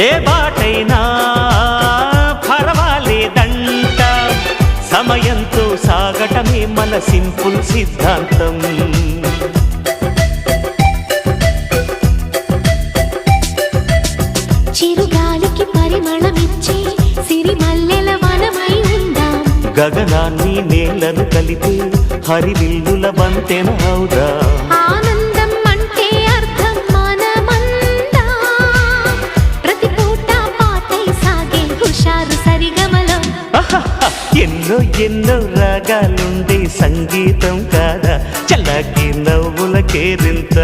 ఏ బాటైనా పర్వాలేదంట, సమయంతో సాగటమే మన సింపుల్ సిద్ధాంతం. చిరుగాలికి పరిమళమిచ్చే సిరిమల్లెల వనమై ఉందాం, గగనాన్ని నేలను కలిపే హరివిల్లుల బంతెన అవుదాం. ఆనందం అంటే అర్థం మనమందా, ప్రతి పూట పాటై సాగే హుషారు సరిగమలో. ఎన్నో ఎన్నో రాగాలుండే సంగీతం కాదా, చల్లకి నవ్వుల కేరింత.